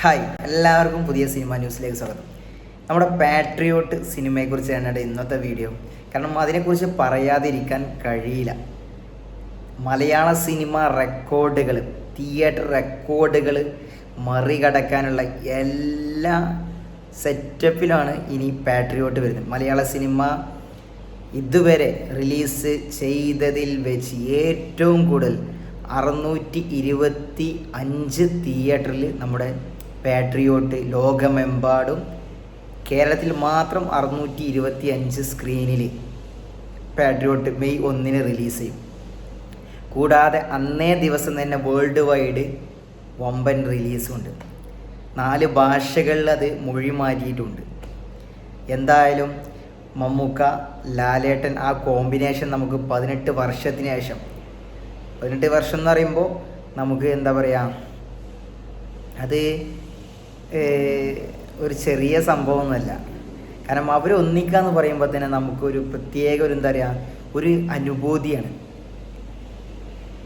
Hi, എല്ലാവർക്കും പുതിയ cinema ന്യൂസിലേക്ക് സ്വാഗതം. നമ്മുടെ പാട്രിയോട്ട് സിനിമയെക്കുറിച്ചാണ് ഇന്നത്തെ വീഡിയോ. കാരണം അതിനെക്കുറിച്ച് പറയാതിരിക്കാൻ കഴിയില്ല. മലയാള സിനിമ റെക്കോർഡുകൾ, തിയേറ്റർ റെക്കോർഡുകൾ മറികടക്കാനുള്ള എല്ലാ സെറ്റപ്പിലാണ് ഇനി പാട്രിയോട്ട് വരുന്നത്. മലയാള സിനിമ ഇതുവരെ റിലീസ് ചെയ്തതിൽ വെച്ച് ഏറ്റവും കൂടുതൽ 625 തിയേറ്ററിൽ നമ്മുടെ പാട്രിയോട്ട് ലോകമെമ്പാടും, കേരളത്തിൽ മാത്രം 625 സ്ക്രീനിൽ പാട്രിയോട്ട് മെയ് 1 റിലീസ് ചെയ്യും. കൂടാതെ അന്നേ ദിവസം തന്നെ വേൾഡ് വൈഡ് വമ്പൻ റിലീസുണ്ട്. 4 ഭാഷകളിൽ അത് മൊഴി മാറ്റിയിട്ടുണ്ട്. എന്തായാലും മമ്മൂക്ക, ലാലേട്ടൻ ആ കോമ്പിനേഷൻ നമുക്ക് 18 വർഷത്തിന് ശേഷം, 18 വർഷം എന്ന് പറയുമ്പോൾ നമുക്ക് എന്താ പറയുക, അത് ഒരു ചെറിയ സംഭവമൊന്നുമല്ല. കാരണം അവർ ഒന്നിക്കാന്ന് പറയുമ്പോൾ തന്നെ നമുക്കൊരു പ്രത്യേക എന്താ പറയുക, ഒരു അനുഭൂതിയാണ്.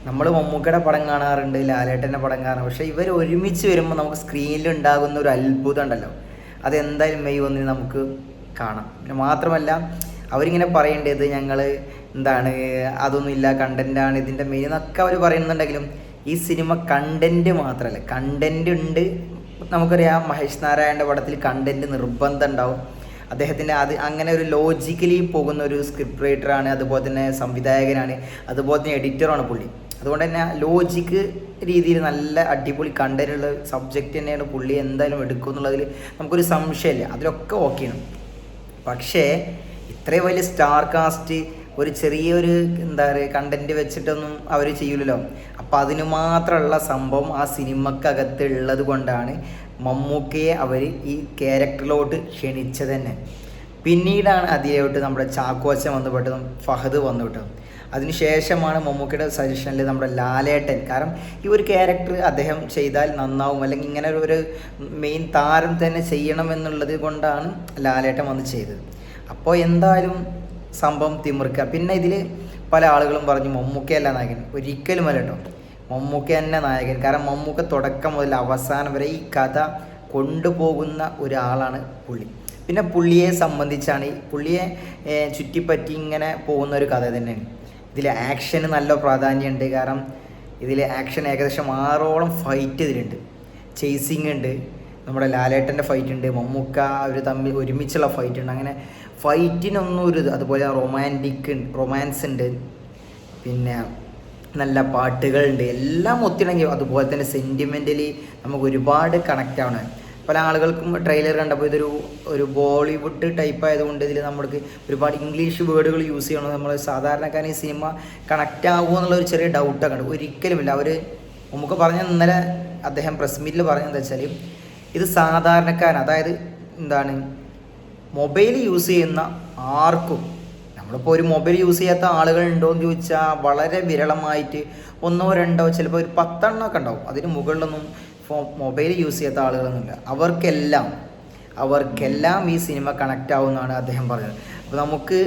നമ്മൾ മമ്മൂക്കയുടെ പടം കാണാറുണ്ട്, ലാലേട്ടൻ്റെ പടം കാണാറുണ്ട്, പക്ഷേ ഇവർ ഒരുമിച്ച് വരുമ്പോൾ നമുക്ക് സ്ക്രീനിൽ ഉണ്ടാകുന്ന ഒരു അത്ഭുതം ഉണ്ടല്ലോ, അതെന്തായാലും മെയ് 1 നമുക്ക് കാണാം. പിന്നെ മാത്രമല്ല അവരിങ്ങനെ പറയേണ്ടത് ഞങ്ങൾ എന്താണ് അതൊന്നുമില്ല, കണ്ടൻറ്റാണ് ഇതിൻ്റെ മെയിൻ എന്നൊക്കെ അവർ പറയുന്നുണ്ടെങ്കിലും ഈ സിനിമ കണ്ടൻറ്റ് മാത്രമല്ല, കണ്ടൻറ്റ് ഉണ്ട്. നമുക്കറിയാം മഹേഷ് നാരായണൻ്റെ പടത്തിൽ കണ്ടൻറ്റ് നിർബന്ധം ഉണ്ടാവും. അദ്ദേഹത്തിൻ്റെ അത് അങ്ങനെ ഒരു ലോജിക്കലി പോകുന്ന ഒരു സ്ക്രിപ്റ്റ് റൈറ്ററാണ്, അതുപോലെ തന്നെ സംവിധായകനാണ്, അതുപോലെ തന്നെ എഡിറ്ററാണ് പുള്ളി. അതുകൊണ്ട് തന്നെ ലോജിക്ക് രീതിയിൽ നല്ല അടിപൊളി കണ്ടൻറ്റുള്ള സബ്ജക്റ്റ് തന്നെയാണ് പുള്ളി എന്തായാലും എടുക്കും എന്നുള്ളതിൽ നമുക്കൊരു സംശയമില്ല. അതിലൊക്കെ ഓക്കെയാണ്. പക്ഷേ ഇത്രയും വലിയ സ്റ്റാർ കാസ്റ്റ് ഒരു ചെറിയൊരു എന്താ പറയുക കണ്ടൻറ്റ് വെച്ചിട്ടൊന്നും അവർ ചെയ്യില്ലല്ലോ. അപ്പോൾ അതിന് മാത്രമുള്ള സംഭവം ആ സിനിമക്കകത്ത് ഉള്ളത് കൊണ്ടാണ് മമ്മൂക്കയെ അവർ ഈ ക്യാരക്ടറിലോട്ട് ക്ഷണിച്ചത് തന്നെ. പിന്നീടാണ് അതിലോട്ട് നമ്മുടെ ചാക്കോച്ചൻ വന്നുപെട്ടതും ഫഹദ് വന്നുവിട്ടതും. അതിനുശേഷമാണ് മമ്മൂക്കയുടെ സജഷനിൽ നമ്മുടെ ലാലേട്ടൻ, കാരണം ഈ ഒരു ക്യാരക്ടർ അദ്ദേഹം ചെയ്താൽ നന്നാവും, അല്ലെങ്കിൽ ഇങ്ങനെ ഒരു മെയിൻ താരം തന്നെ ചെയ്യണമെന്നുള്ളത് കൊണ്ടാണ് ലാലേട്ടൻ വന്ന് ചെയ്തത്. അപ്പോൾ എന്തായാലും സംഭവം തിമിർക്കുക. പിന്നെ ഇതിൽ പല ആളുകളും പറഞ്ഞു മമ്മൂക്കയല്ല നായകൻ. ഒരിക്കലുമല്ല കേട്ടോ, മമ്മൂക്ക തന്നെ നായകൻ. കാരണം മമ്മൂക്ക തുടക്കം മുതൽ അവസാനം വരെ ഈ കഥ കൊണ്ടുപോകുന്ന ഒരാളാണ് പുള്ളി. പിന്നെ പുള്ളിയെ സംബന്ധിച്ചാണ്, പുള്ളിയെ ചുറ്റിപ്പറ്റി ഇങ്ങനെ പോകുന്ന ഒരു കഥ തന്നെയാണ്. ഇതിൽ ആക്ഷന് നല്ല പ്രാധാന്യമുണ്ട്. കാരണം ഇതിൽ ആക്ഷൻ ഏകദേശം 6ഓളം ഫൈറ്റ് ഇതിലുണ്ട്. ചേസിങ് ഉണ്ട്, നമ്മുടെ ലാലേട്ടൻ്റെ ഫൈറ്റ് ഉണ്ട്, മമ്മൂക്ക അവർ തമ്മിൽ ഒരുമിച്ചുള്ള ഫൈറ്റ് ഉണ്ട്. അങ്ങനെ ഫൈറ്റിനൊന്നും ഒരു അതുപോലെ റൊമാൻസ് ഉണ്ട്, പിന്നെ നല്ല പാട്ടുകളുണ്ട്, എല്ലാം ഒത്തിണങ്ങി. അതുപോലെ തന്നെ സെൻറ്റിമെൻ്റലി നമുക്ക് ഒരുപാട് കണക്റ്റ് ആവണം. പല ആളുകൾക്കും ട്രെയിലർ കണ്ടപ്പോൾ ഒരു ബോളിവുഡ് ടൈപ്പ് ആയതുകൊണ്ട് ഇതിൽ നമ്മൾക്ക് ഒരുപാട് ഇംഗ്ലീഷ് വേർഡുകൾ യൂസ് ചെയ്യണം. നമ്മൾ സാധാരണക്കാരൻ ഈ സിനിമ കണക്റ്റ് ആകുമോ എന്നുള്ളൊരു ചെറിയ ഡൗട്ടൊക്കെ ഉണ്ട്. ഒരിക്കലുമില്ല. അവർ നമുക്ക് പറഞ്ഞ ഇന്നലെ അദ്ദേഹം പ്രസ് മീറ്റിൽ പറഞ്ഞതെന്ന് വെച്ചാൽ ഇത് സാധാരണക്കാരൻ, അതായത് എന്താണ് മൊബൈൽ യൂസ് ചെയ്യുന്ന ആർക്കും, നമ്മളിപ്പോൾ ഒരു മൊബൈൽ യൂസ് ചെയ്യാത്ത ആളുകൾ ഉണ്ടോ എന്ന് ചോദിച്ചാൽ വളരെ വിരളമായിട്ട് 1 2 ചിലപ്പോൾ ഒരു 10 എണ്ണമൊക്കെ ഉണ്ടാവും. അതിന് മുകളിലൊന്നും മൊബൈൽ യൂസ് ചെയ്യാത്ത ആളുകളൊന്നുമില്ല. അവർക്കെല്ലാം ഈ സിനിമ കണക്റ്റ് ആവുമെന്നാണ് അദ്ദേഹം പറഞ്ഞത്. അപ്പോൾ നമുക്ക്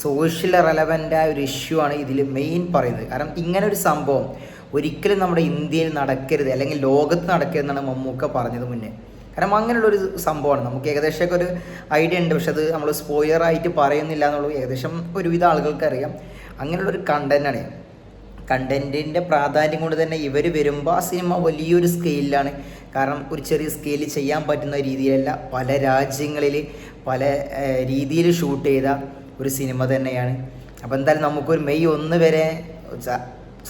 സോഷ്യൽ റെലവൻ്റായ ഒരു ഇഷ്യൂ ആണ് ഇതിൽ മെയിൻ പറയുന്നത്. കാരണം ഇങ്ങനെ ഒരു സംഭവം ഒരിക്കലും നമ്മുടെ ഇന്ത്യയിൽ നടക്കരുത്, അല്ലെങ്കിൽ ലോകത്ത് നടക്കരുതെന്നാണ് മമ്മൂക്ക പറഞ്ഞത് മുന്നേ. കാരണം അങ്ങനെയുള്ളൊരു സംഭവമാണ്. നമുക്ക് ഏകദേശമൊക്കെ ഒരു ഐഡിയ ഉണ്ട്, പക്ഷെ അത് നമ്മൾ സ്പോയിലറായിട്ട് പറയുന്നില്ല എന്നുള്ളത് ഏകദേശം ഒരുവിധ ആളുകൾക്ക് അറിയാം. അങ്ങനെയുള്ളൊരു കണ്ടൻറ്റാണ്. കണ്ടൻറ്റിൻ്റെ പ്രാധാന്യം കൊണ്ട് തന്നെ ഇവർ വരുമ്പോൾ ആ സിനിമ വലിയൊരു സ്കെയിലാണ്. കാരണം ഒരു ചെറിയ സ്കെയിൽ ചെയ്യാൻ പറ്റുന്ന രീതിയിലല്ല, പല രാജ്യങ്ങളിൽ പല രീതിയിൽ ഷൂട്ട് ചെയ്ത ഒരു സിനിമ തന്നെയാണ്. അപ്പോൾ എന്തായാലും നമുക്കൊരു മെയ് 1 വരെ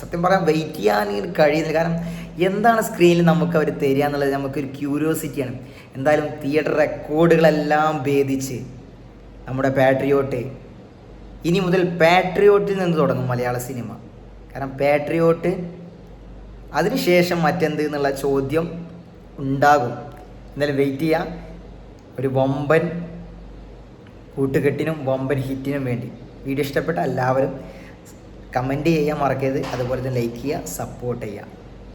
സത്യം പറയാൻ വെയിറ്റ് ചെയ്യാൻ കഴിയുന്നില്ല. കാരണം എന്താണ് സ്ക്രീനിൽ നമുക്ക് അവർ തരിക എന്നുള്ളത് നമുക്കൊരു ക്യൂരിയോസിറ്റിയാണ്. എന്തായാലും തിയേറ്റർ റെക്കോർഡുകളെല്ലാം ഭേദിച്ച് നമ്മുടെ പാട്രിയോട്ട് ഇനി മുതൽ പാട്രിയോട്ടിൽ നിന്ന് തുടങ്ങും മലയാള സിനിമ. കാരണം പാട്രിയോട്ട് അതിനുശേഷം മറ്റെന്ത് എന്നുള്ള ചോദ്യം ഉണ്ടാകും. എന്തായാലും വെയിറ്റ് ചെയ്യാം. ഒരു വമ്പൻ കൂട്ടുകെട്ടിനും വമ്പൻ ഹിറ്റിനും വേണ്ടി. വീഡിയോ ഇഷ്ടപ്പെട്ട എല്ലാവരും കമൻറ്റ് ചെയ്യാൻ മറക്കരുത്. അതുപോലെ തന്നെ ലൈക്ക് ചെയ്യുക, സപ്പോർട്ട് ചെയ്യുക.